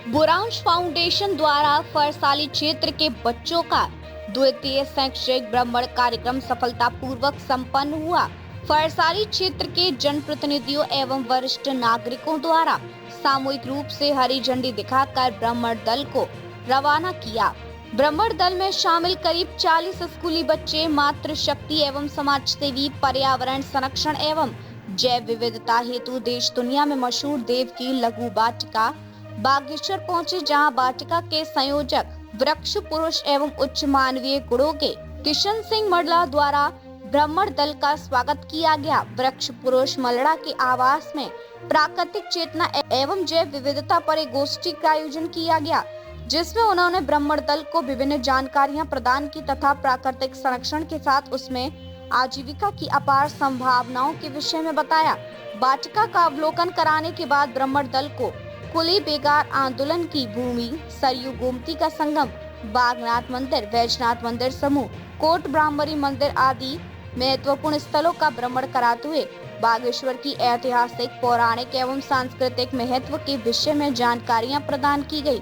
बुरांश फाउंडेशन द्वारा फरसाली क्षेत्र के बच्चों का द्वितीय शैक्षिक भ्रमण कार्यक्रम सफलतापूर्वक संपन्न हुआ। फरसाली क्षेत्र के जनप्रतिनिधियों एवं वरिष्ठ नागरिकों द्वारा सामूहिक रूप से हरी झंडी दिखाकर भ्रमण दल को रवाना किया। भ्रमण दल में शामिल करीब 40 स्कूली बच्चे मातृशक्ति एवं समाज सेवी, पर्यावरण संरक्षण एवं जैव विविधता हेतु देश दुनिया में मशहूर देव की लघु वाटिका बागेश्वर पहुंचे, जहां वाटिका के संयोजक वृक्ष पुरुष एवं उच्च मानवीय गुणों के किशन सिंह मल्ला द्वारा भ्रमण दल का स्वागत किया गया। वृक्ष पुरुष मल्ला के आवास में प्राकृतिक चेतना एवं जैव विविधता पर एक गोष्ठी का आयोजन किया गया, जिसमें उन्होंने भ्रमण दल को विभिन्न जानकारियां प्रदान की तथा प्राकृतिक संरक्षण के साथ उसमें आजीविका की अपार संभावनाओं के विषय में बताया। वाटिका का अवलोकन कराने के बाद भ्रमण दल को कुली बेगार आंदोलन की भूमि, सरयू गोमती का संगम, बागनाथ मंदिर, वैजनाथ मंदिर समूह, कोट ब्राह्मणी मंदिर आदि महत्वपूर्ण स्थलों का भ्रमण कराते हुए बागेश्वर की ऐतिहासिक, पौराणिक एवं सांस्कृतिक महत्व के विषय में जानकारियां प्रदान की गई।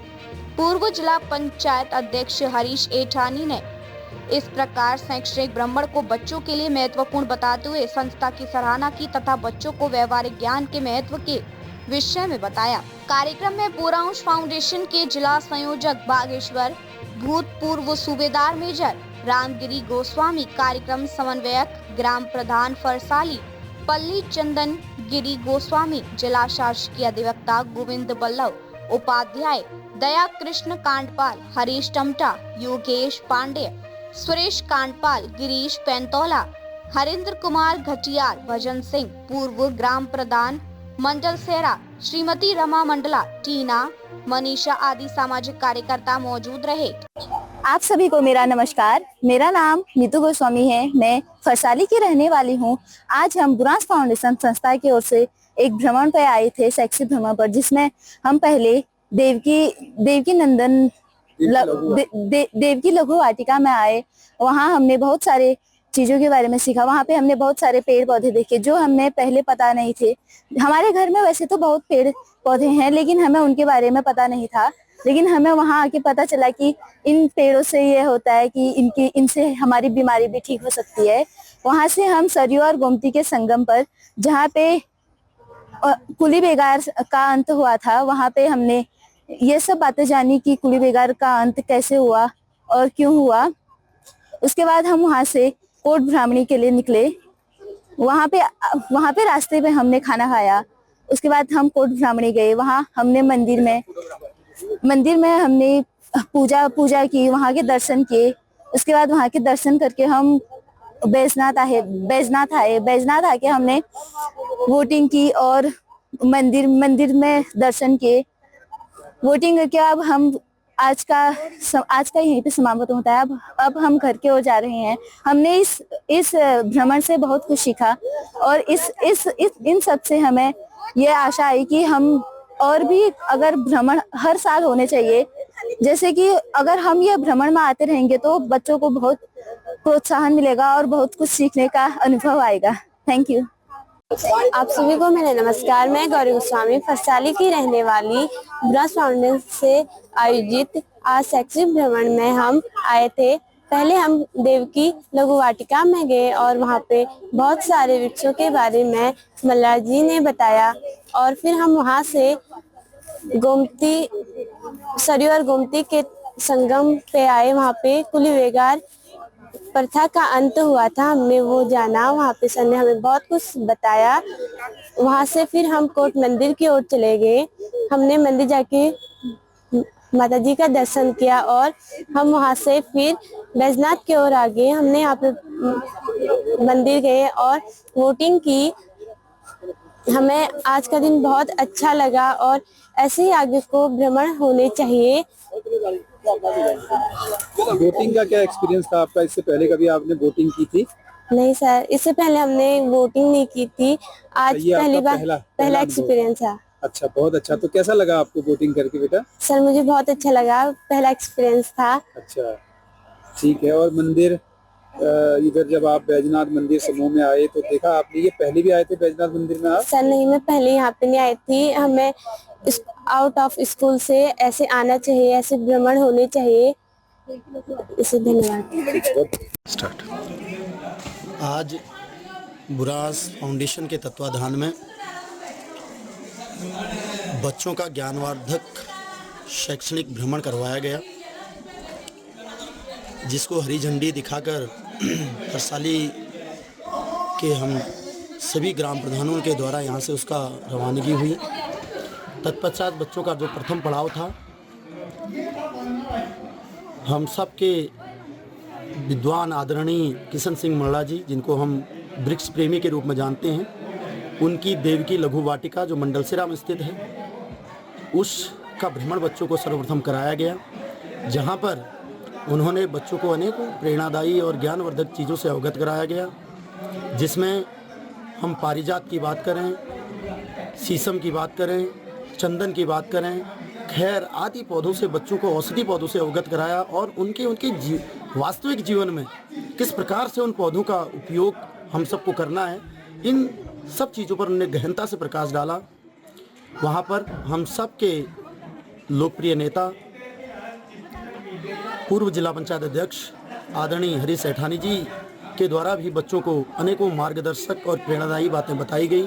पूर्व जिला पंचायत अध्यक्ष हरीश एठानी ने इस प्रकार शैक्षणिक भ्रमण को बच्चों के लिए महत्वपूर्ण बताते हुए संस्था की सराहना की तथा बच्चों को व्यवहारिक ज्ञान के महत्व के विषय में बताया। कार्यक्रम में बुरांश फाउंडेशन के जिला संयोजक बागेश्वर, भूतपूर्व सूबेदार मेजर रामगिरी गोस्वामी, कार्यक्रम समन्वयक ग्राम प्रधान फरसाली पल्ली चंदन गिरी गोस्वामी, जिला शासकीय अधिवक्ता गोविंद बल्लभ, उपाध्याय दया कृष्ण कांडपाल, हरीश टमटा, योगेश पांडे, सुरेश कांडपाल, गिरीश पेंतौला, हरिंद्र कुमार घटियाल, भजन सिंह, पूर्व ग्राम प्रधान मंडल सेरा, श्रीमती रमा मंडला, टीना, मनीषा आदि सामाजिक कार्यकर्ता मौजूद रहे। आप सभी को मेरा नमस्कार। मेरा नाम नीतू गोस्वामी है। मैं फरसाली की रहने वाली हूँ। आज हम बुरांश फाउंडेशन संस्था की ओर से एक भ्रमण पर आए थे, शैक्षिक भ्रमण पर, जिसमें हम पहले देवकी नंदन देवकी लघु वाटिका में आए। वहाँ हमने बहुत सारे चीजों के बारे में सीखा। वहाँ पे हमने बहुत सारे पेड़ पौधे देखे जो हमें पहले पता नहीं थे। हमारे घर में वैसे तो बहुत पेड़ पौधे हैं, लेकिन हमें उनके बारे में पता नहीं था। लेकिन हमें वहाँ आके पता चला कि इन पेड़ों से ये होता है कि इनसे हमारी बीमारी भी ठीक हो सकती है। वहाँ से हम सरयू और गोमती के संगम पर, जहाँ पे कुली बेगार का अंत हुआ था, वहाँ पे हमने ये सब बातें जानी कि कुली बेगार का अंत कैसे हुआ और क्यों हुआ। उसके बाद हम वहाँ से कोट ब्राह्मणी के लिए निकले। वहाँ पे रास्ते में हमने खाना खाया। उसके बाद हम कोट ब्राह्मणी गए। वहाँ हमने मंदिर में हमने पूजा की, वहाँ के दर्शन किए। उसके बाद वहाँ के दर्शन करके हम बैजनाथ आके हमने वोटिंग की और मंदिर में दर्शन किए। वोटिंग करके अब हम आज का यहीं पे समापन होता है। अब हम घर की ओर जा रहे हैं। हमने इस भ्रमण से बहुत कुछ सीखा और इन सब से हमें ये आशा आई कि हम और भी अगर भ्रमण हर साल होने चाहिए। जैसे कि अगर हम ये भ्रमण में आते रहेंगे तो बच्चों को बहुत प्रोत्साहन मिलेगा और बहुत कुछ सीखने का अनुभव आएगा। Thank you. आप सभी को मेरा नमस्कार। मैं गौरी गोस्वामी फरसाली की रहने वाली बुरांश फाउंडेशन से आयोजित आज शैक्षिक भ्रमण में हम आए थे। पहले हम देवकी लघु वाटिका में गए और वहाँ पे बहुत सारे वृक्षों के बारे में मल्ला जी ने बताया और फिर हम वहाँ से सरयू और गोमती के संगम पे आए। वहाँ पे कुली बेगार प्रथा का अंत हुआ था, हमने वो जाना। वहाँ पे सर ने हमें बहुत कुछ बताया। वहाँ से फिर हम कोट मंदिर की ओर चले गए। हमने मंदिर जाके माता जी का दर्शन किया और हम वहाँ से फिर बैजनाथ की ओर आ गए। हमने यहाँ पे मंदिर गए और वोटिंग की। हमें आज का दिन बहुत अच्छा लगा और ऐसे ही आगे को भ्रमण होने चाहिए। वोटिंग का क्या एक्सपीरियंस था आपका? इससे पहले कभी आपने वोटिंग की थी? नहीं सर, इससे पहले हमने वोटिंग नहीं की थी। आज पहली बार पहला एक्सपीरियंस है। अच्छा, बहुत अच्छा। तो कैसा लगा आपको वोटिंग करके बेटा? सर मुझे बहुत अच्छा लगा, पहला एक्सपीरियंस था। अच्छा, ठीक है। और मंदिर इधर जब आप बैजनाथ मंदिर समूह में आए तो देखा आपने, ये पहले भी आए थे बैजनाथ मंदिर में आप? सर नहीं, मैं पहले यहाँ पे नहीं आई थी। हमें आउट ऑफ स्कूल से ऐसे आना चाहिए, ऐसे भ्रमण होने चाहिए। इसे धन्यवाद। स्टार्ट। आज बुरांस फाउंडेशन के तत्वाधान में बच्चों का ज्ञानवर्धक शैक्षणिक भ्रमण करवाया गया, जिसको हरी झंडी दिखाकर फरसाली के हम सभी ग्राम प्रधानों के द्वारा यहाँ से उसका रवानगी हुई। तत्पश्चात बच्चों का जो प्रथम पड़ाव था, हम सब के विद्वान आदरणीय किशन सिंह मरड़ा जी, जिनको हम वृक्ष प्रेमी के रूप में जानते हैं, उनकी देवकी लघु वाटिका जो मंडलसिरा में स्थित है, उसका भ्रमण बच्चों को सर्वप्रथम कराया गया, जहाँ पर उन्होंने बच्चों को अनेकों प्रेरणादायी और ज्ञानवर्धक चीज़ों से अवगत कराया गया, जिसमें हम पारिजात की बात करें, शीशम की बात करें, चंदन की बात करें, खैर आदि पौधों से बच्चों को औषधि पौधों से अवगत कराया और उनके वास्तविक जीवन में किस प्रकार से उन पौधों का उपयोग हम सबको करना है, इन सब चीज़ों पर उन्होंने गहनता से प्रकाश डाला। वहाँ पर हम सब के लोकप्रिय नेता पूर्व जिला पंचायत अध्यक्ष आदरणीय हरीश सेठानी जी के द्वारा भी बच्चों को अनेकों मार्गदर्शक और प्रेरणादायी बातें बताई गई।